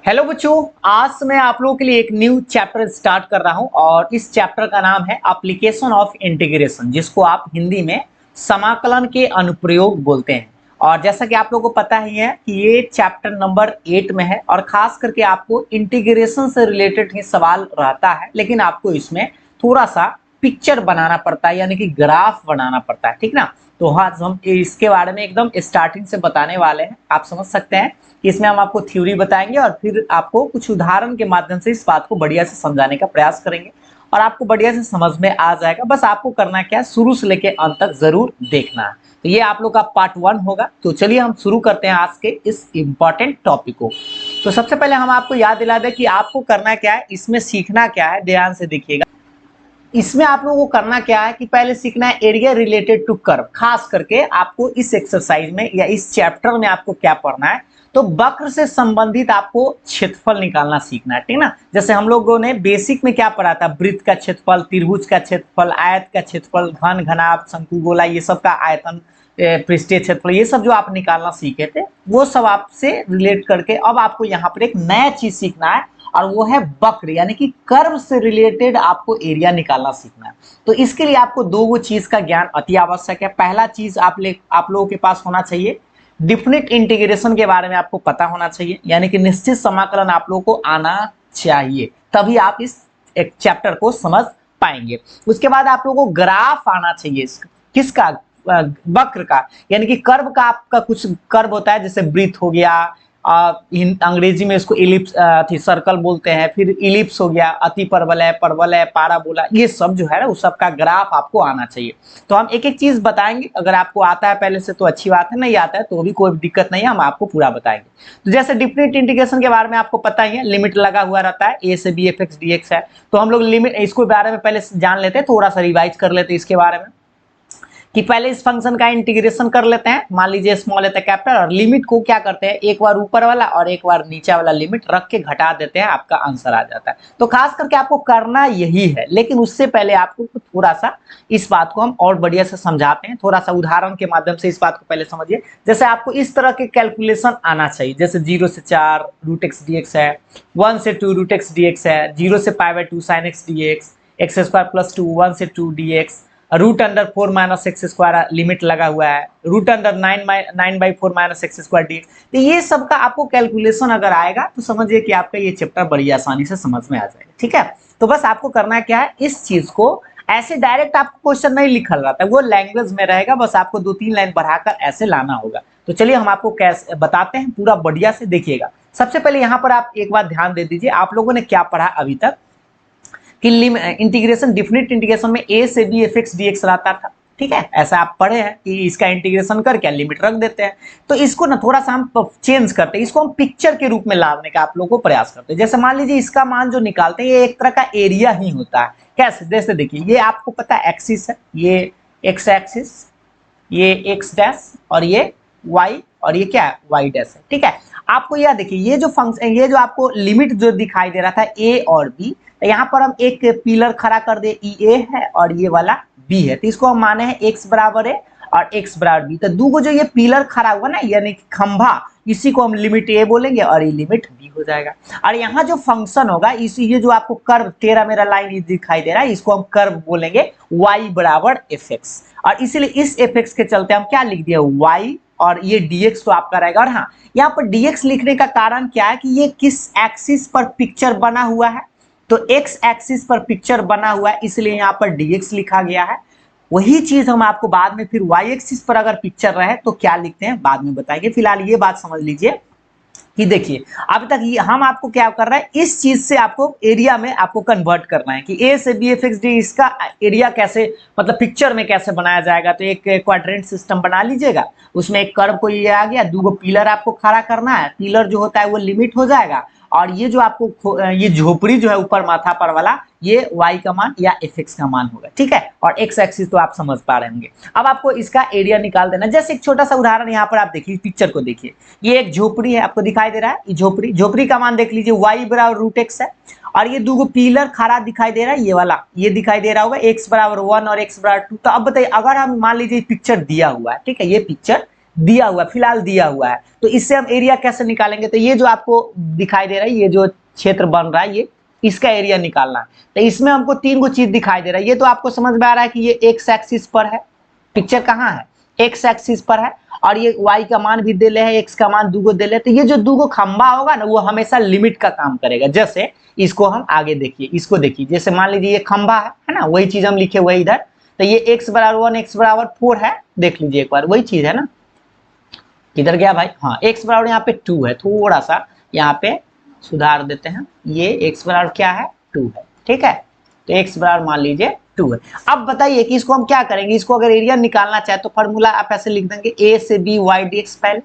Hello बच्चों, आज मैं आप लोगों के लिए एक न्यू चैप्टर स्टार्ट कर रहा हूं और इस चैप्टर का नाम है एप्लीकेशन ऑफ इंटीग्रेशन, जिसको आप हिंदी में समाकलन के अनुप्रयोग बोलते हैं। और जैसा कि आप लोगों को पता ही है कि ये चैप्टर नंबर 8 में है और खास करके आपको इंटीग्रेशन से रिलेटेड ही सवाल रहता है, लेकिन आपको इसमें थोड़ा सा पिक्चर बनाना पड़ता है, यानी कि ग्राफ बनाना पड़ता है, ठीक ना। तो आज हम इसके बारे में एकदम स्टार्टिंग से बताने वाले हैं। आप समझ सकते हैं कि इसमें हम आपको थ्योरी बताएंगे और फिर आपको कुछ उदाहरण के माध्यम से इस बात को बढ़िया से समझाने का प्रयास करेंगे और आपको बढ़िया से समझ में आ जाएगा। बस आपको करना क्या है, शुरू से लेके अंत तक जरूर देखना है। तो ये आप लोग का पार्ट 1 होगा। तो चलिए हम शुरू करते हैं आज के इस इंपॉर्टेंट टॉपिक को। तो सबसे पहले हम आपको याद दिला दें कि आपको करना क्या है, इसमें सीखना क्या है, ध्यान से देखिएगा। इसमें आप लोगों को करना क्या है कि पहले सीखना है एरिया रिलेटेड टू कर्व। खास करके आपको इस एक्सरसाइज में या इस चैप्टर में आपको क्या पढ़ना है, तो वक्र से संबंधित आपको क्षेत्रफल निकालना सीखना है, ठीक ना। जैसे हम लोगों ने बेसिक में क्या पढ़ा था, वृत्त का क्षेत्रफल, त्रिभुज का क्षेत्रफल, आयत का क्षेत्रफल, घन घनाभ, शंकु गोला, ये सब का आयतन, पृष्ठीय क्षेत्रफल, ये सब जो आप निकालना सीखे थे वो सब आपसे रिलेट करके अब आपको यहाँ पर एक नया चीज सीखना है और वो है वक्र, यानी कि कर्व से रिलेटेड आपको एरिया निकालना सीखना है। तो इसके लिए आपको दो चीज का ज्ञान अति आवश्यक है। पहला चीज आप लोगों के पास होना चाहिए, डिफिनिट इंटीग्रेशन के बारे में आपको पता होना चाहिए, यानी कि निश्चित समाकलन आप लोगों को आना चाहिए, तभी आप इस एक चैप्टर को समझ पाएंगे। उसके बाद आप लोगों को ग्राफ आना चाहिए, किसका, वक्र का, यानी कि कर्व का। आपका कुछ कर्व होता है, जैसे वृत्त हो गया, अंग्रेजी में इसको इलिप्स सर्कल बोलते हैं, फिर इलिप्स हो गया, अति परवलय है, पाराबोला, ये सब जो है ना उस सब का ग्राफ आपको आना चाहिए। तो हम एक एक चीज बताएंगे। अगर आपको आता है पहले से तो अच्छी बात है, नहीं आता है तो भी कोई दिक्कत नहीं है, हम आपको पूरा बताएंगे। तो जैसे डिफिनिट इंटीग्रेशन के बारे में आपको पता ही है, लिमिट लगा हुआ रहता है, ए से B F X D X है। तो हम लोग लिमिट इसको बारे में पहले जान लेते हैं, थोड़ा सा रिवाइज कर लेते हैं इसके बारे में कि पहले इस फंक्शन का इंटीग्रेशन कर लेते हैं। मान लीजिए स्मॉल है कैपिटल, और लिमिट को क्या करते हैं, एक बार ऊपर वाला और एक बार नीचे वाला लिमिट रख के घटा देते हैं, आपका आंसर आ जाता है। तो खास करके आपको करना यही है, लेकिन उससे पहले आपको थोड़ा सा इस बात को हम और बढ़िया से समझाते हैं, थोड़ा सा उदाहरण के माध्यम से इस बात को पहले समझिए। जैसे आपको इस तरह के कैलकुलेशन आना चाहिए, जैसे 0 से 4 रूट एक्स डी एक्स है, 1 से 2 रूट एक्स डी एक्स है, 0 से π/2 sine x D x, x square plus 2, 1 से 2 d x, root under 4 minus x square limit लगा हुआ है, root under 9/4 minus x square d x. तो ये सब का आपको कैलकुलेशन अगर आएगा तो समझिए कि आपका ये चैप्टर बड़ी आसानी से समझ में आ जाएगा, ठीक है। तो बस आपको करना क्या है, इस चीज को ऐसे डायरेक्ट आपको क्वेश्चन नहीं लिखल रहता है, वो लैंग्वेज में रहेगा, बस आपको 2-3 लाइन बढ़ाकर ऐसे लाना होगा। तो चलिए हम आपको कैसे बताते हैं, पूरा बढ़िया से देखिएगा। सबसे पहले यहाँ पर आप एक बात ध्यान दे दीजिए, आप लोगों ने क्या पढ़ा अभी तक कि इंटीग्रेशन, डिफिनिट इंटीग्रेशन में ए से B F X D X रहता था, ठीक है। ऐसा आप पढ़े हैं कि इसका इंटीग्रेशन कर क्या लिमिट रख देते हैं। तो इसको ना थोड़ा सा हम चेंज करते हैं, इसको हम पिक्चर के रूप में लाने का आप लोगों को प्रयास करते हैं। जैसे मान लीजिए इसका मान जो निकालते हैं ये एक तरह का एरिया ही होता है। कैसे, जैसे देखिए ये आपको पता है एक्सिस है, ये एक्स एक्सिस, ये एक्स डैश और ये वाई, और ये क्या है वाई डैश है, ठीक है। आपको यह देखिए ये जो फंक्शन, ये जो आपको लिमिट जो दिखाई दे रहा था ए और बी, तो यहाँ पर हम एक पिलर खड़ा कर दे, ई ए है और ये वाला बी है, तो इसको हम माने हैं एक्स बराबर है और एक्स बराबर बी। तो दो जो ये पिलर खड़ा हुआ ना, यानी खंभा, इसी को हम लिमिट ए बोलेंगे और ये लिमिट बी हो जाएगा। और यहाँ जो फंक्शन होगा, इसी ये जो आपको कर्व तेरा मेरा लाइन दिखाई दे रहा है, इसको हम कर्व बोलेंगे y बराबर एफ एक्स। और इसीलिए इस एफ एक्स के चलते हम क्या लिख दिया, y, और ये dx तो आपका रहेगा। और हाँ, यहाँ पर dx लिखने का कारण क्या है कि ये किस एक्सिस पर पिक्चर बना हुआ है, तो x एक्सिस पर पिक्चर बना हुआ है, इसलिए यहाँ पर dx लिखा गया है। वही चीज हम आपको बाद में फिर y एक्सिस पर अगर पिक्चर रहे तो क्या लिखते हैं बाद में बताएंगे। फिलहाल ये बात समझ लीजिए कि देखिए अभी तक हम आपको क्या कर रहे हैं, इस चीज से आपको एरिया में आपको कन्वर्ट करना है कि ए से बी एफ एक्स डी, इसका एरिया कैसे, मतलब पिक्चर में कैसे बनाया जाएगा। तो एक क्वाड्रेंट सिस्टम बना लीजिएगा, उसमें एक कर्व को ये आ गया, दो पिलर आपको खड़ा करना है, पिलर जो होता है वो लिमिट हो जाएगा, और ये जो आपको ये झोपड़ी जो है ऊपर माथा पर वाला, ये y का मान या fx का मान होगा, ठीक है। और x एक्सिस तो आप समझ पा रहे होंगे। अब आपको इसका एरिया निकाल देना। जैसे एक छोटा सा उदाहरण यहाँ पर आप देखिए, पिक्चर को देखिए, ये एक झोपड़ी है, आपको दिखाई दे रहा है, ये झोपड़ी का मान देख लीजिए, y बराबर रूट एक्स है, और ये दो पिलर खड़ा दिखाई दे रहा है, ये वाला ये दिखाई दे रहा होगा x बराबर 1 और x बराबर 2। तो अब बताइए अगर हम मान लीजिए पिक्चर दिया हुआ है, ठीक है, ये पिक्चर दिया हुआ, फिलहाल दिया हुआ है। तो इससे हम एरिया कैसे निकालेंगे, तो ये जो आपको दिखाई दे रहा है, ये जो क्षेत्र बन रहा है, ये इसका एरिया निकालना है। तो इसमें हमको 3 गो चीज दिखाई दे रहा है। ये तो आपको समझ में आ रहा है कि ये एक्स एक्सिस पर है, पिक्चर कहाँ है, एक्स एक्सिस पर है, और ये y का मान भी दे ले है, x का मान 2 गो दे ले। तो ये जो 2 गो खंबा होगा ना, वो हमेशा लिमिट का काम करेगा। जैसे इसको हम आगे देखिए, इसको देखिए, जैसे मान लीजिए ये खंबा है ना, वही चीज हम लिखे हुए इधर। तो ये x बराबर 1, x बराबर 4 है, देख लीजिए एक बार, वही चीज है ना। किधर गया भाई, हाँ, x बराबर यहाँ पे 2 है, थोड़ा सा यहाँ पे सुधार देते हैं। ये x बराबर क्या है, 2 है, ठीक है। तो x बराबर मान लीजिए 2 है। अब बताइए कि इसको हम क्या करेंगे, इसको अगर एरिया निकालना चाहे तो फॉर्मूला आप ऐसे लिख देंगे, a से b y dx पहले।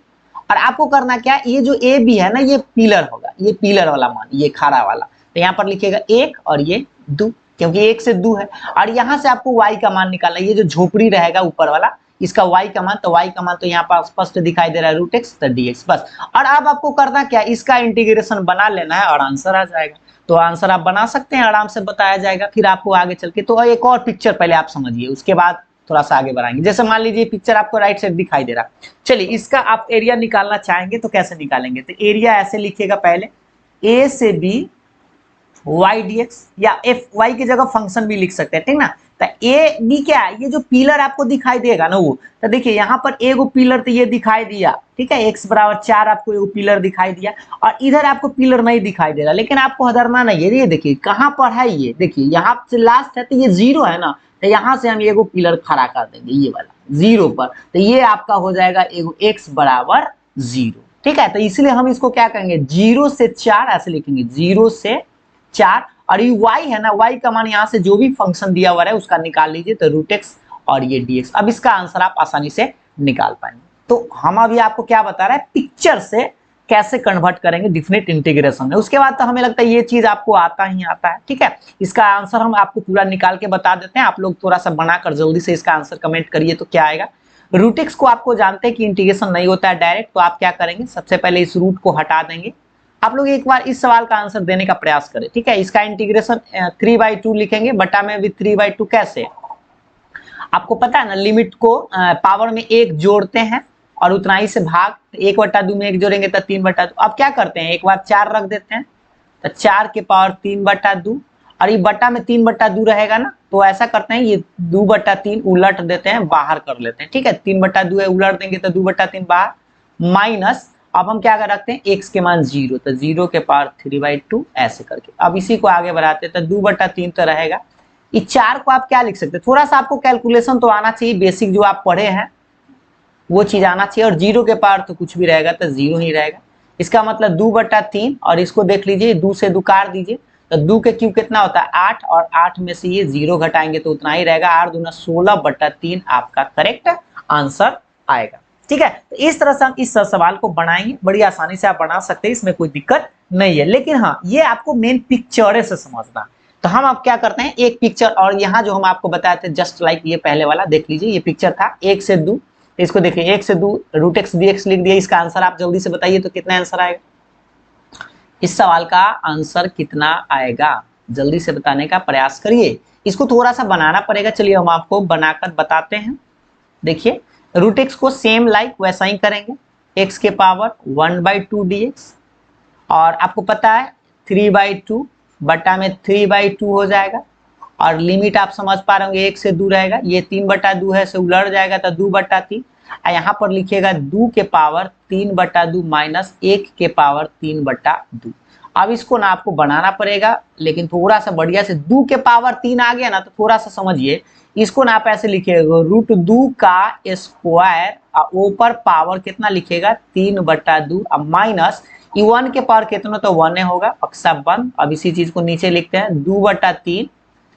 और आपको करना क्या, ये जो a b है ना, ये पिलर होगा, ये पिलर वाला मान, ये खड़ा वाला। तो यहाँ पर लिखिएगा 1 और ये 2, क्योंकि 1 से 2 है। और यहाँ से आपको y का मान निकालना है, ये जो झोपड़ी रहेगा ऊपर वाला, इसका y का मान, तो y का मान तो यहाँ पर स्पष्ट दिखाई दे रहा है, √x तो dx, बस। और अब आपको करना क्या, इसका इंटीग्रेशन बना लेना है और आंसर आ जाएगा। तो आंसर आप बना सकते हैं, आराम से बताया जाएगा। फिर आपको आगे चल के, तो एक और पिक्चर पहले आप समझिए, उसके बाद थोड़ा सा आगे बढ़ाएंगे। जैसे मान लीजिए पिक्चर आपको राइट साइड दिखाई दे रहा, चलिए इसका आप एरिया निकालना चाहेंगे तो कैसे निकालेंगे, तो एरिया ऐसे लिखिएगा पहले, a से b y dx, या एफ वाई की जगह फंक्शन भी लिख सकते हैं, ठीक ना। तो ए बी क्या है, ये जो पिलर आपको दिखाई देगा ना, वो तो देखिए यहाँ पर एगो पिलर तो ये दिखाई दिया, ठीक है, x बराबर 4 आपको एगो पिलर दिखाई दिया, और इधर आपको पिलर नहीं दिखाई दे रहा। लेकिन आपको हदरना नहीं है, ये देखिए कहाँ पर है, ये देखिए यहाँ से लास्ट है, तो ये 0 है ना, तो यहाँ से हम एगो पिलर खड़ा कर देंगे, ये वाला 0 पर। तो ये आपका हो जाएगा एगो x बराबर 0, ठीक है। तो इसलिए हम इसको क्या करेंगे, 0 से 4 ऐसे लिखेंगे, 0 से 4। और ये y है ना, y का मान यहाँ से जो भी फंक्शन दिया हुआ है उसका निकाल लीजिए, तो √x और ये dx। अब इसका आंसर आप आसानी से निकाल पाएंगे। तो हम अभी आपको क्या बता रहे हैं, पिक्चर से कैसे कन्वर्ट करेंगे डिफिनिट इंटीग्रेशन में। उसके बाद तो हमें लगता है ये चीज आपको आता ही आता है, ठीक है। इसका आंसर हम आपको पूरा निकाल के बता देते हैं, आप लोग थोड़ा सा बनाकर जल्दी से इसका आंसर कमेंट करिए तो क्या आएगा। √x को आपको जानते हैं कि इंटीग्रेशन नहीं होता है डायरेक्ट, तो आप क्या करेंगे, सबसे पहले इस रूट को हटा देंगे। आप लोग एक बार इस सवाल का आंसर देने का प्रयास करें, ठीक है। इसका इंटीग्रेशन 3/2 लिखेंगे, बटा में भी 3/2 कैसे, आपको पता है ना, लिमिट को पावर में 1 जोड़ते हैं और उतना ही से भाग, 1/2 में 1 जोड़ेंगे तो 3/2। अब क्या करते हैं, एक बार 4 रख देते हैं, तो 4 के पावर 3/2, और ये बटा में 3/2 रहेगा ना, तो ऐसा करते हैं, ये 2/3 उलट देते हैं, बाहर कर लेते हैं, ठीक है। 3/2 है, उलट देंगे तो 2/3 बाहर, माइनस, अब हम क्या कर रखते हैं, x के मान 0, तो 0 के पावर 3/2 ऐसे करके। अब इसी को आगे बढ़ाते हैं, तो 2/3 तो रहेगा। इस 4 को आप क्या लिख सकते हैं, थोड़ा सा आपको कैलकुलेशन तो आना चाहिए, बेसिक जो आप पढ़े हैं वो चीज आना चाहिए। और 0 के पावर तो कुछ भी रहेगा, तो 0 ही रहेगा। इसका मतलब 2/3, और इसको देख लीजिए, 2 से 2 काट दीजिए, तो 2 के क्यूब कितना होता है 8, और 8 में से ये 0 घटाएंगे तो उतना ही रहेगा, 8 दूना 16/3 आपका करेक्ट आंसर आएगा, ठीक है। तो इस तरह से हम इस सवाल को बनाएंगे, बड़ी आसानी से आप बना सकते हैं, इसमें कोई दिक्कत नहीं है। लेकिन हाँ, ये आपको मेन पिक्चर से समझना। तो हम अब क्या करते हैं, एक पिक्चर, और यहाँ जो हम आपको बताए थे जस्ट लाइक ये पहले वाला, देख लीजिए, ये पिक्चर था 1 से 2, इसको देखिए 1 से 2 √x dx लिख दिया। इसका आंसर आप जल्दी से बताइए तो कितना आंसर आएगा, इस सवाल का आंसर कितना आएगा, जल्दी से बताने का प्रयास करिए। इसको थोड़ा सा बनाना पड़ेगा, चलिए हम आपको बनाकर बताते हैं। देखिए √x को सेम लाइक वैसा ही करेंगे, x के पावर 1/2 dx, और आपको पता है 3/2 बटा में 3/2 हो जाएगा, और लिमिट आप समझ पा रहे होंगे 1 से 2 रहेगा, ये 3/2 है, से उलट जाएगा तो 2/3, यहाँ पर लिखिएगा 2 के पावर 3/2 माइनस 1 के पावर 3/2। अब इसको ना आपको बनाना पड़ेगा, लेकिन थोड़ा सा बढ़िया से, 2 के पावर 3 आ गया ना, तो थोड़ा सा समझिए, इसको ना आप ऐसे लिखिएगा √2 का स्क्वायर, ऊपर पावर कितना लिखिएगा 3/2, अब माइनस 1 के पावर कितना, तो 1 होगा, अक्सा बंद। अब इसी चीज को नीचे लिखते हैं 2/3,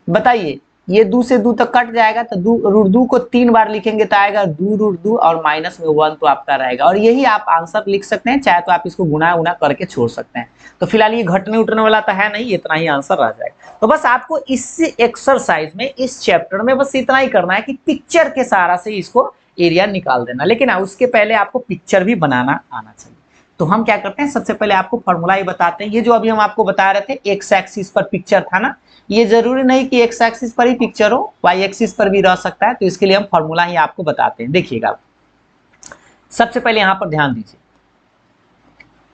बताइए ये 2 से 2 तक कट जाएगा, तो √2 को 3 बार लिखेंगे तो आएगा 2√2, और माइनस में 1 तो आपका रहेगा। और यही आप आंसर लिख सकते हैं, चाहे तो आप इसको गुना उना करके छोड़ सकते हैं। तो फिलहाल ये घटने उठने वाला तो है नहीं, इतना ही आंसर आ जाएगा। तो बस आपको इस एक्सरसाइज में, इस चैप्टर में बस इतना ही करना है कि पिक्चर के सहारा से इसको एरिया निकाल देना। लेकिन उसके पहले आपको पिक्चर भी बनाना आना चाहिए। तो हम क्या करते हैं, सबसे पहले आपको फॉर्मूला ही बताते हैं। ये जो अभी हम आपको बता रहे थे, एक्स एक्सिस पर पिक्चर था ना, ये जरूरी नहीं कि एक्स एक्सिस पर ही पिक्चर हो, वाई एक्सिस पर भी रह सकता है। तो इसके लिए हम फॉर्मूला ही आपको बताते हैं, देखिएगा। सबसे पहले यहां पर ध्यान दीजिए,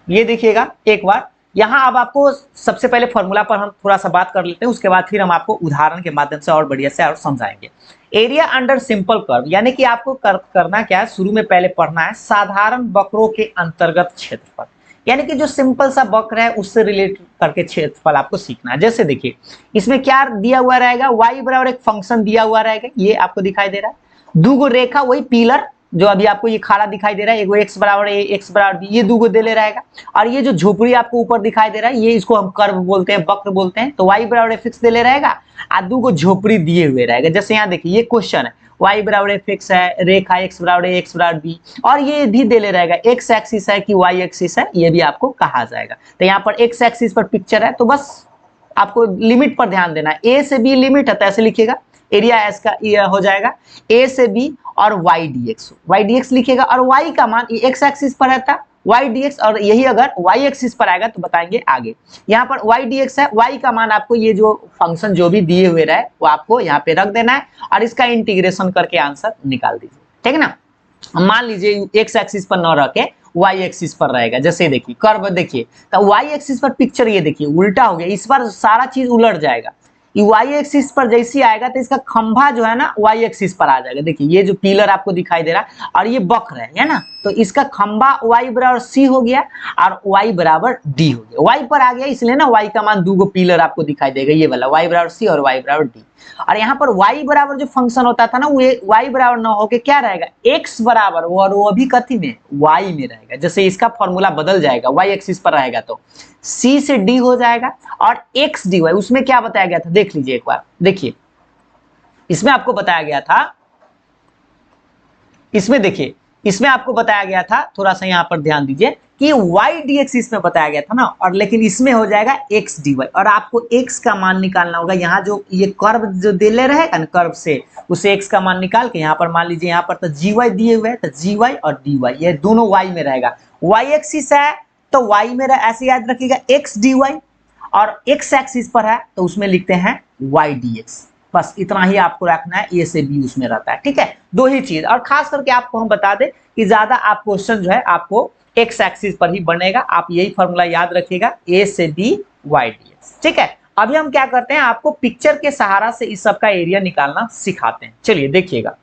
ये देखिएगा एक बार यहां। अब आपको सबसे पहले फॉर्मूला पर हम थोड़ा सा बात कर लेते हैं, उसके बाद फिर हम आपको उदाहरण के माध्यम से और बढ़िया से और समझाएंगे। एरिया अंडर सिंपल कर्व, यानी कि आपको करना क्या है, शुरू में पहले पढ़ना है साधारण वक्रों के अंतर्गत क्षेत्रफल, यानी कि जो सिंपल सा वक्र है उससे रिलेट करके क्षेत्रफल आपको सीखना है। जैसे देखिए इसमें क्या दिया हुआ रहेगा, y बराबर एक फंक्शन दिया हुआ रहेगा, ये आपको दिखाई दे रहा है, दो गो रेखा वही पिलर जो अभी आपको ये खाड़ा दिखाई दे रहा है, एगो x बराबर a x बराबर b, ये दो गो दे ले रहेगा। और ये जो झोपड़ी आपको ऊपर दिखाई दे रहा है, ये इसको हम कर्व बोलते हैं, वक्र बोलते हैं। तो y बराबर fx दे ले रहेगा और दो गो झोपड़ी दिए हुए रहेगा। जैसे यहाँ देखिए ये क्वेश्चन है, y बराबर fx है, रेखा x बराबर a x बराबर b, और ये भी दे ले रहेगा x एक्सिस है कि y एक्सिस है, ये भी आपको कहा जाएगा। तो यहाँ पर x एक्सिस पर पिक्चर है, तो बस आपको लिमिट पर ध्यान देना है, a से b लिमिट है तो ऐसे लिखिएगा, एरिया एस का ये हो जाएगा a से b और y dx लिखिएगा, और y का मान ये x एक्सिस पर रहता है y dx, और यही अगर y एक्सिस पर आएगा तो बताएंगे आगे। यहाँ पर y dx है, y का मान आपको ये जो फंक्शन जो भी दिए हुए रहे वो आपको यहाँ पे रख देना है और इसका इंटीग्रेशन करके आंसर निकाल दीजिए, ठीक है ना। मान लीजिए x एक्सिस पर न रह के y एक्सिस पर रहेगा। जैसे देखिए कर्व देखिए, तो y एक्सिस पर पिक्चर ये देखिए उल्टा हो गया, इस बार सारा चीज उलट जाएगा। y एक्सिस पर जैसे आएगा तो इसका खंभा जो है ना y एक्सिस पर आ जाएगा। देखिए ये जो पिलर आपको दिखाई दे रहा है और ये वक्र है ना, तो इसका खंभा y बराबर c हो गया और y बराबर d हो गया। y पर आ गया इसलिए ना y का मान दो गो पिलर आपको दिखाई देगा, ये वाला y बराबर c और y बराबर d। और यहाँ पर y बराबर जो फंक्शन होता था ना वो y बराबर न होके क्या रहेगा, x बराबर, और वो अभी कथी में y में रहेगा। जैसे इसका फॉर्मूला बदल जाएगा, y एक्सिस पर रहेगा तो c से d हो जाएगा और x dy, उसमें क्या बताया गया था देख लीजिए एक बार। देखिए इसमें आपको बताया गया था, इसमें देखिए इसमें आपको बताया गया था, थोड़ा सा यहाँ पर ध्यान दीजिए कि y dx इसमें बताया गया था ना, और लेकिन इसमें हो जाएगा x dy, और आपको x का मान निकालना होगा। यहाँ जो ये कर्व जो दे ले रहेगा ना, कर्व से उसे x का मान निकाल के यहाँ पर मान लीजिए यहाँ पर तो gy दिए हुए हैं, तो gy और dy ये दोनों y में रहेगा। y एक्सिस है तो y में ऐसे याद रखिएगा x dy, और x एक्सिस पर है तो उसमें लिखते हैं y dx। बस इतना ही आपको रखना है, ए से बी उसमें रहता है, ठीक है, दो ही चीज। और खास करके आपको हम बता दें कि ज्यादा आप क्वेश्चन जो है आपको एक्स एक्सिस पर ही बनेगा, आप यही फॉर्मूला याद रखिएगा, ए से बी वाई डी एक्स, ठीक है। अभी हम क्या करते हैं, आपको पिक्चर के सहारा से इस सब का एरिया निकालना सिखाते हैं। चलिए देखिएगा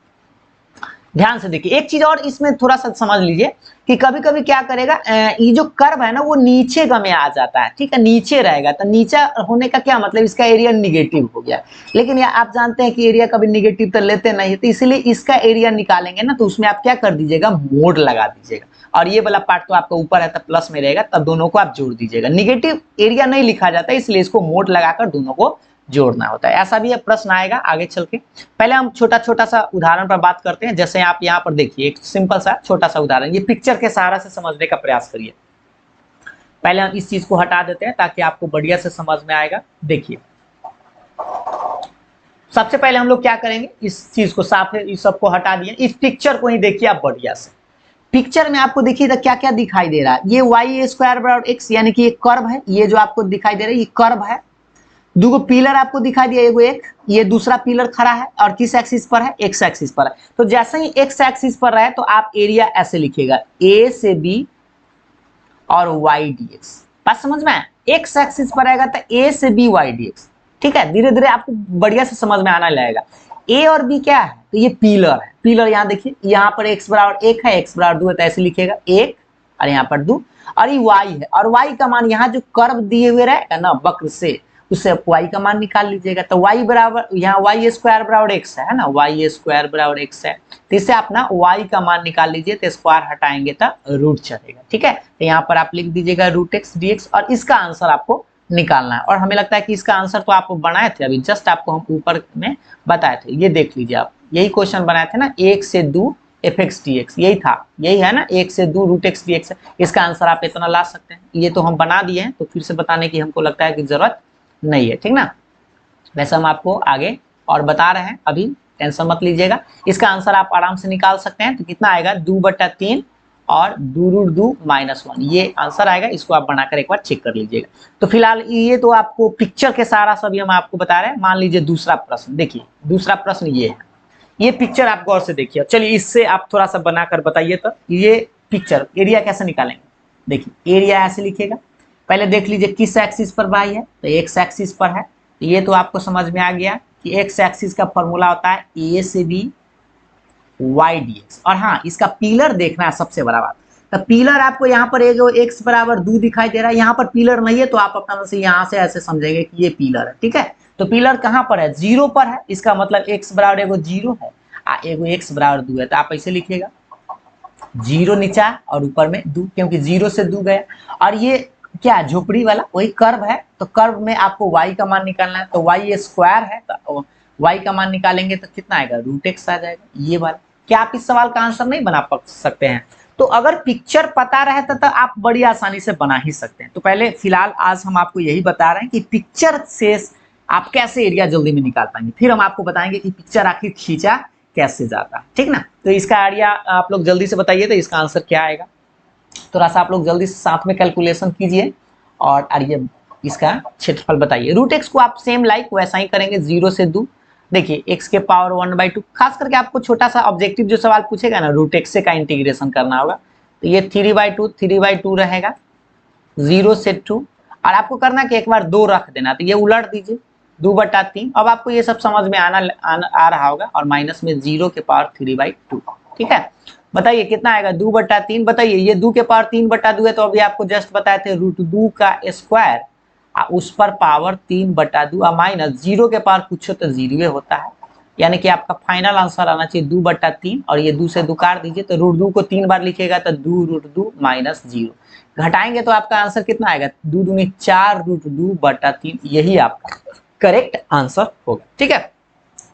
ध्यान से देखिए, एक चीज और इसमें थोड़ा सा समझ लीजिए कि कभी कभी क्या करेगा, ये जो कर्व है ना वो नीचे का में आ जाता है, ठीक है, नीचे रहेगा, तो नीचे होने का क्या मतलब, इसका एरिया निगेटिव हो गया। लेकिन आप जानते हैं कि एरिया कभी निगेटिव तो लेते नहीं है, तो इसलिए इसका एरिया निकालेंगे ना तो उसमें आप क्या कर दीजिएगा, मोड लगा दीजिएगा, और ये वाला पार्ट तो आपका ऊपर है तो प्लस में रहेगा, तब दोनों को आप जोड़ दीजिएगा। निगेटिव एरिया नहीं लिखा जाता, इसलिए इसको मोड लगाकर दोनों को जोड़ना होता है। ऐसा भी प्रश्न आएगा आगे चल के। पहले हम छोटा छोटा सा उदाहरण पर बात करते हैं। जैसे आप यहाँ पर देखिए एक सिंपल सा छोटा सा उदाहरण, ये पिक्चर के सहारा से समझने का प्रयास करिए। पहले हम इस चीज को हटा देते हैं ताकि आपको बढ़िया से समझ में आएगा। देखिए सबसे पहले हम लोग क्या करेंगे, इस चीज को साफ है, इस सबको हटा दिए, इस पिक्चर को ही देखिए आप बढ़िया से। पिक्चर में आपको देखिए तो क्या क्या दिखाई दे रहा है, ये y स्क्वायर बराबर x, यानी कि एक कर्व है, ये जो आपको दिखाई दे रहा है ये कर्व है। दो पिलर आपको दिखाई दिया, एगो एक, ये दूसरा पिलर खड़ा है, और किस एक्सिस पर है, एक्स एक्सिस पर है। तो जैसे ही एक्स एक्सिस पर रहे तो आप एरिया ऐसे लिखिएगा, ए से बी और वाई डी एक्स। बात समझ में आया, एक्स एक्सिस पर रहेगा तो ए से बी वाई डी एक्स, ठीक है। धीरे धीरे आपको बढ़िया से समझ में आना लगेगा। ए और बी क्या है, तो ये पिलर है, पिलर यहाँ देखिए, यहाँ पर एक्स बराबर एक है, एक्स बराबर दो है, तो ऐसे लिखिएगा एक, और यहाँ पर दो, और ये वाई है, और वाई का मान यहाँ जो कर्व दिए हुए रहेगा ना वक्र से, उससे y का मान निकाल लीजिएगा। तो y बराबर, यहाँ y स्क्वायर बराबर x है ना, y स्क्वायर बराबर x है, तो इससे आप ना y का मान निकाल लीजिए, तो स्क्वायर हटाएंगे तो रूट चलेगा, ठीक है। तो यहाँ पर आप लिख दीजिएगा रूट x dx, और इसका आंसर आपको निकालना है। और हमें लगता है कि इसका आंसर तो आप बनाए थे अभी, जस्ट आपको हम ऊपर में बताए थे, ये देख लीजिए आप, यही क्वेश्चन बनाए थे ना, 1 से 2 fx dx, यही था, यही है ना, 1 से 2 रूट x dx। इसका आंसर आप इतना ला सकते हैं, ये तो हम बना दिए हैं, तो फिर से बताने की हमको लगता है कि जरूरत नहीं है, ठीक ना। वैसे हम आपको आगे और बता रहे हैं, अभी टेंशन मत लीजिएगा। इसका आंसर आप आराम से निकाल सकते हैं। तो कितना आएगा, 2/3 और 2√2-1, ये आंसर आएगा। इसको आप बनाकर एक बार चेक कर लीजिएगा। तो फिलहाल ये तो आपको पिक्चर के सहारा सभी हम आपको बता रहे हैं। मान लीजिए दूसरा प्रश्न, देखिए दूसरा प्रश्न ये है, ये पिक्चर आप गौर से देखिए। चलिए इससे आप थोड़ा सा बनाकर बताइए। तो ये पिक्चर एरिया कैसे निकालेंगे, देखिए एरिया ऐसे लिखेगा। पहले देख लीजिए किस एक्सिस पर वाई है, तो एक्स एक्सिस पर है। तो ये तो आपको समझ में आ गया कि एक्स एक्सिस का फॉर्मूला होता है ए से बी वाई डी एक्स। और हाँ, इसका पिलर देखना है सबसे बड़ा बात। तो पिलर आपको यहाँ पर एक एक्स बराबर 2 दिखाई दे रहा है, यहाँ पर पिलर नहीं है तो आप अपना मन से यहाँ से ऐसे समझेंगे कि ये पिलर है। ठीक है, तो पिलर कहाँ पर है, 0 पर है। इसका मतलब एक्स बराबर एगो 0 है, एगो एक्स बराबर 2 है। तो आप ऐसे लिखिएगा 0 नीचा और ऊपर में 2, क्योंकि 0 से 2 गया। और ये क्या है, झोपड़ी वाला वही कर्व है। तो कर्व में आपको y का मान निकालना है, तो y स्क्वायर है, तो y का मान निकालेंगे तो कितना आएगा, √x आ जाएगा ये वाला। क्या आप इस सवाल का आंसर नहीं बना सकते हैं? तो अगर पिक्चर पता रहता तो आप बड़ी आसानी से बना ही सकते हैं। तो पहले फिलहाल आज हम आपको यही बता रहे हैं कि पिक्चर से आप कैसे एरिया जल्दी में निकाल पाएंगे, फिर हम आपको बताएंगे कि पिक्चर आखिर खींचा कैसे जाता है। ठीक ना, तो इसका आइडिया आप लोग जल्दी से बताइए तो इसका आंसर क्या आएगा। थोड़ा सा आप लोग जल्दी से साथ में कैलकुलेशन कीजिए और आइए इसका क्षेत्रफल बताइए। √x को आप सेम लाइक वैसा ही करेंगे, 0 से 2। देखिए x के पावर 1/2, खास करके आपको छोटा सा ऑब्जेक्टिव जो सवाल पूछेगा ना, √x से का इंटीग्रेशन करना होगा। तो ये 3/2 रहेगा, 0 से 2। और आपको करना कि एक बार 2 रख देना, तो ये उलट दीजिए 2/3। अब आपको ये सब समझ में आ रहा होगा। और माइनस में 0 के पावर 3/2। ठीक है, बताइए कितना आएगा, 2/3। बताइए ये 2 के पावर 3/2 है, तो अभी आपको जस्ट बताए थे √2 का स्क्वायर उस पर पावर 3/2 और माइनस 0 के पावर पूछो तो 0 होता है। यानी कि आपका फाइनल आंसर आना चाहिए 2/3। और ये 2 से 2 काट दीजिए, तो √2 को 3 बार लिखेगा तो 2√2 माइनस 0 घटाएंगे तो आपका आंसर कितना आएगा, 2 दूनी 4 √2/3। यही आपका करेक्ट आंसर होगा। ठीक है,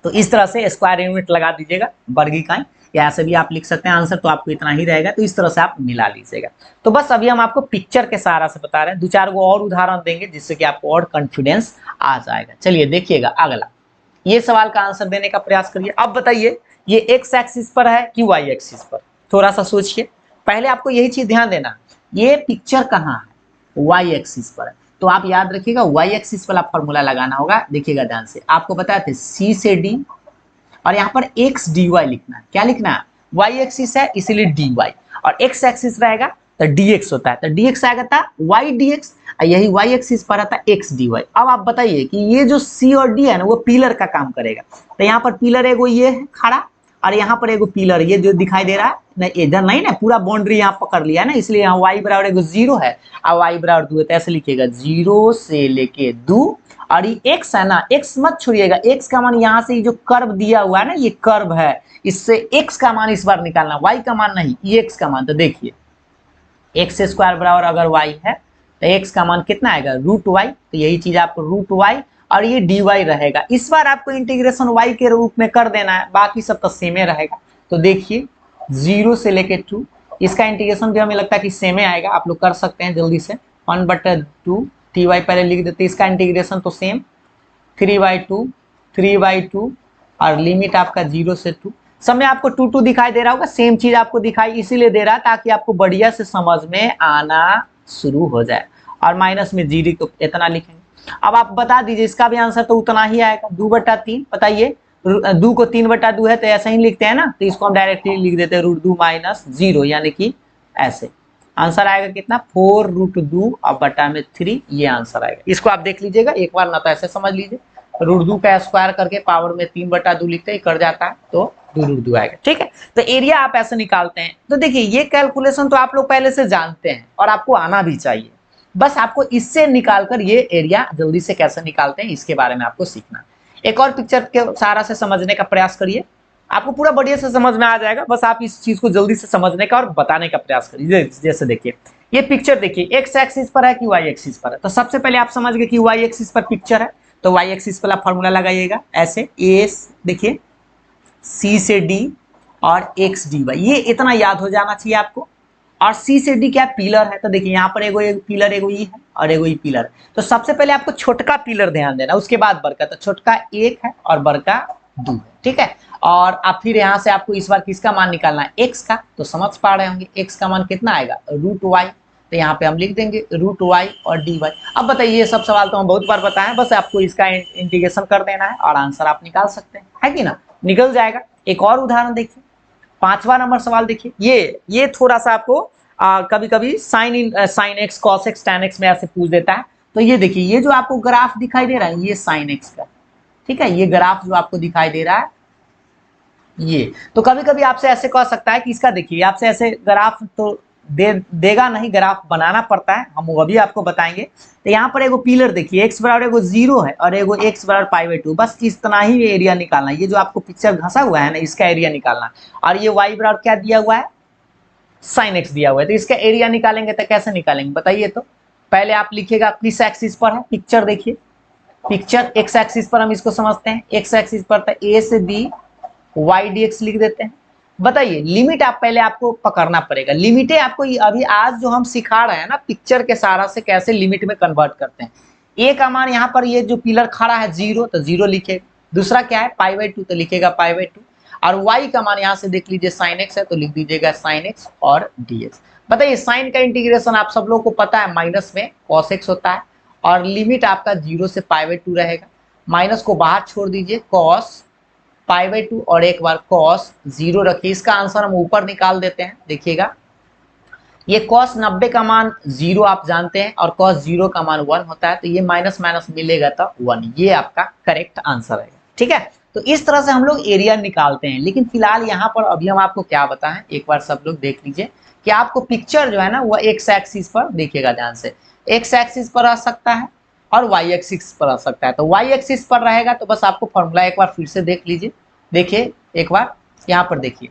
तो इस तरह से स्क्वायर यूनिट लगा दीजिएगा, वर्ग इकाई, या ऐसे भी आप लिख सकते हैं आंसर, तो आपको इतना ही रहेगा। तो इस तरह से आप मिला लीजिएगा। तो बस अभी हम आपको पिक्चर के सहारा से बता रहे हैं, 2-4 को और उदाहरण देंगे जिससे कि आपको और कॉन्फिडेंस आ जाएगा। चलिए देखिएगा अगला, ये सवाल का आंसर देने का प्रयास करिए। अब बताइए ये एक्स एक्सिस पर है कि वाई एक्सिस पर, थोड़ा सा सोचिए। पहले आपको यही चीज ध्यान देना, ये पिक्चर कहाँ है, वाई एक्सिस पर है। तो आप याद रखिएगा वाई एक्सिस वाला फॉर्मूला लगाना होगा। देखिएगा ध्यान से, आपको बताए थे सी से डी और यहाँ पर एक्स डी वाई लिखना है। क्या लिखना है, वाई एक्सिस है इसीलिए डी वाई, और एक्स एक्सिस रहेगा तो dx होता है, तो dx आएगा था y dx, यही y एक्सिस पर आता है x dy। अब आप बताइए कि ये जो c और d है ना, वो पिलर का काम करेगा। तो यहाँ पर पिलर एगो ये है खड़ा, और यहाँ पर एगो पिलर ये जो दिखाई दे रहा है ना, इधर नहीं ना, पूरा बाउंड्री यहाँ पकड़ लिया है ना, इसलिए यहाँ y बराबर एगो 0 है और y बराबर 2 है। तो ऐसे लिखिएगा 0 से लेके 2, और ये x है ना, x मत छोड़िएगा, x का मान यहाँ से जो कर्व दिया हुआ है ना, ये कर्व है, इससे x का मान इस बार निकालना, y का मान नहीं, ये x का मान। तो देखिए एक्स स्क्वायर बराबर अगर y है तो x का मान कितना आएगा, √y। तो यही चीज आपको √y और ये dy रहेगा। इस बार आपको इंटीग्रेशन y के रूप में कर देना है, बाकी सब तो सेमे रहेगा। तो देखिए 0 से लेके 2, इसका इंटीग्रेशन भी हमें लगता है कि सेमे आएगा। आप लोग कर सकते हैं जल्दी से, 1/2 टी वाई पहले लिख देते, इसका इंटीग्रेशन तो सेम 3/2 और लिमिट आपका 0 से 2। समय आपको 2 दिखाई दे रहा होगा, सेम चीज आपको दिखाई इसीलिए दे रहा है ताकि आपको बढ़िया से समझ में आना शुरू हो जाए। और माइनस में 0 को इतना लिखेंगे। अब आप बता दीजिए, इसका भी आंसर तो उतना ही आएगा, 2/3। बताइए 2 को 3/2 है तो ऐसा ही लिखते हैं ना, तो इसको हम डायरेक्टली लिख देते हैं √2 माइनस 0, यानी कि ऐसे आंसर आएगा कितना, 4√2 और बटा में 3, ये आंसर आएगा। इसको आप देख लीजिएगा एक बार, ना तो ऐसे समझ लीजिए, √2 का स्क्वायर करके पावर में 3/2 लिखते ही कर जाता है, तो 2√2 आएगा। ठीक है, तो एरिया आप ऐसे निकालते हैं। तो देखिए ये कैलकुलेशन तो आप लोग पहले से जानते हैं और आपको आना भी चाहिए, बस आपको इससे निकालकर ये एरिया जल्दी से कैसे निकालते हैं इसके बारे में आपको सीखना। एक और पिक्चर के सहारा से समझने का प्रयास करिए, आपको पूरा बढ़िया से समझ में आ जाएगा। बस आप इस चीज को जल्दी से समझने का और बताने का प्रयास करिए। जैसे देखिए ये पिक्चर, देखिए एक्स एक्सिस पर है कि वाई एक्सिस पर है। तो सबसे पहले आप समझ गए कि वाई एक्सिस पर पिक्चर है, तो वाई एक्सिस वाला फॉर्मूला लगाइएगा ऐसे, ए देखिए सी से डी और एक्स डी वाई, ये इतना याद हो जाना चाहिए आपको। और सी से डी क्या पिलर है, तो देखिए यहाँ पर एगो पिलर, एगो ई है और एगो ई पिलर है। तो सबसे पहले आपको छोटका पिलर ध्यान देना, उसके बाद बड़का। तो छोटका 1 है और बड़का 2 है। ठीक है, और अब फिर यहाँ से आपको इस बार किसका मान निकालना है, x का। तो समझ पा रहे होंगे x का मान कितना आएगा, √y। तो यहाँ पे हम लिख देंगे √y और dy। अब बताइए ये सब सवाल तो हम बहुत बार बताएं, बस आपको इसका इंटीग्रेशन कर देना है और आंसर आप निकाल सकते हैं, है कि ना। निकल जाएगा। एक और उदाहरण देखिए, 5वां नंबर सवाल देखिए, ये थोड़ा सा आपको कभी कभी sine x cos x tan x में ऐसे पूछ देता है। तो ये देखिए, ये जो आपको ग्राफ दिखाई दे रहा है ये साइन एक्स का, ठीक है, ये ग्राफ जो आपको दिखाई दे रहा है ये, तो कभी कभी आपसे ऐसे कह सकता है कि इसका देखिए, आपसे ऐसे ग्राफ तो देगा नहीं, ग्राफ बनाना पड़ता है, हम वो भी आपको बताएंगे। तो यहाँ पर एगो पिलर देखिए, x बराबर एगो 0 है और एगो x बराबर π/2, बस इतना ही एरिया निकालना है। ये जो आपको पिक्चर घसा हुआ है ना, इसका एरिया निकालना है। और ये y बराबर क्या दिया हुआ है, साइन एक्स दिया हुआ है। तो इसका एरिया निकालेंगे तो कैसे निकालेंगे बताइए। तो पहले आप लिखिएगा किस एक्सिस पर है, पिक्चर देखिए, पिक्चर x एक्सिस पर हम इसको समझते हैं, x एक्सिस पर तो a से b y dx लिख देते हैं। बताइए लिमिट आप पहले आपको पकड़ना पड़ेगा, लिमिटें आपको अभी आज जो हम सिखा रहे हैं ना पिक्चर के सहारा से कैसे लिमिट में कन्वर्ट करते हैं। a का मान यहाँ पर ये जो पिलर खड़ा है 0, तो 0 लिखेगा। दूसरा क्या है π/2, तो लिखेगा π/2। और y का मान यहाँ से देख लीजिए साइन एक्स है, तो लिख दीजिएगा साइन एक्स और dx। बताइए साइन का इंटीग्रेशन आप सब लोगों को पता है, माइनस में cos x होता है और लिमिट आपका 0 से π/2 रहेगा। माइनस को बाहर छोड़ दीजिए, cos π/2 और एक बार cos 0 रखिए। इसका आंसर हम ऊपर निकाल देते हैं, देखिएगा ये cos 90 का मान 0 आप जानते हैं और cos 0 का मान 1 होता है, तो ये माइनस माइनस मिलेगा तो 1, ये आपका करेक्ट आंसर है। ठीक है, तो इस तरह से हम लोग एरिया निकालते हैं। लेकिन फिलहाल यहाँ पर अभी हम आपको क्या बताएं, एक बार सब लोग देख लीजिए कि आपको पिक्चर जो है ना वो एक्स एक्सिस पर, देखिएगा ध्यान से, एक्स एक्सिस पर आ सकता है और वाई एक्सिस पर आ सकता है। तो वाई एक्सिस पर रहेगा तो बस आपको फॉर्मूला एक बार फिर से देख लीजिए, देखिए एक बार यहाँ पर देखिए,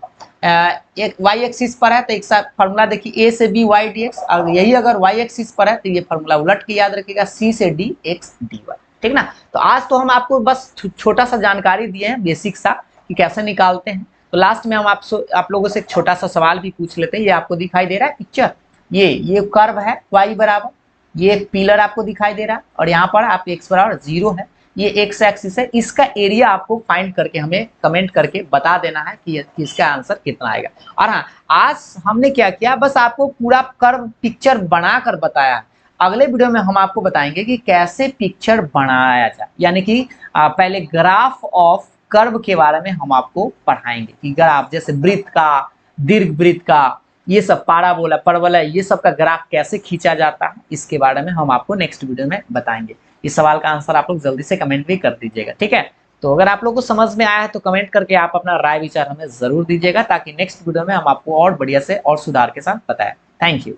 एक वाई एक्सिस पर है तो एक साथ फॉर्मूला देखिए, ए से बी वाई डी एक्स, और यही अगर वाई एक्सिस पर है तो ये फॉर्मूला उलट के याद रखिएगा, सी से डी एक्स डी वाई। ठीक ना, तो आज तो हम आपको बस छोटा सा जानकारी दिए हैं, बेसिक सा कि कैसे निकालते हैं। तो लास्ट में हम आप लोगों से एक छोटा सा सवाल भी पूछ लेते हैं। ये आपको दिखाई दे रहा है पिक्चर, ये कर्व है y बराबर, ये एक पिलर आपको दिखाई दे रहा है और यहाँ पर आप x बराबर 0 है, ये एक्स एक्सिस है। इसका एरिया आपको फाइंड करके हमें कमेंट करके बता देना है कि इसका आंसर कितना आएगा। और हाँ, आज हमने क्या किया, बस आपको पूरा कर्व पिक्चर बनाकर बताया। अगले वीडियो में हम आपको बताएंगे कि कैसे पिक्चर बनाया जाए, यानी कि पहले ग्राफ ऑफ कर्व के बारे में हम आपको पढ़ाएंगे कि ग्राफ जैसे वृत्त का, दीर्घ वृत्त का, ये सब पाराबोला, परवलय, ये सब का ग्राफ कैसे खींचा जाता है, इसके बारे में हम आपको नेक्स्ट वीडियो में बताएंगे। इस सवाल का आंसर आप लोग जल्दी से कमेंट भी कर दीजिएगा। ठीक है, तो अगर आप लोग को समझ में आया है तो कमेंट करके आप अपना राय विचार हमें जरूर दीजिएगा, ताकि नेक्स्ट वीडियो में हम आपको और बढ़िया से और सुधार के साथ बताएं। Thank you.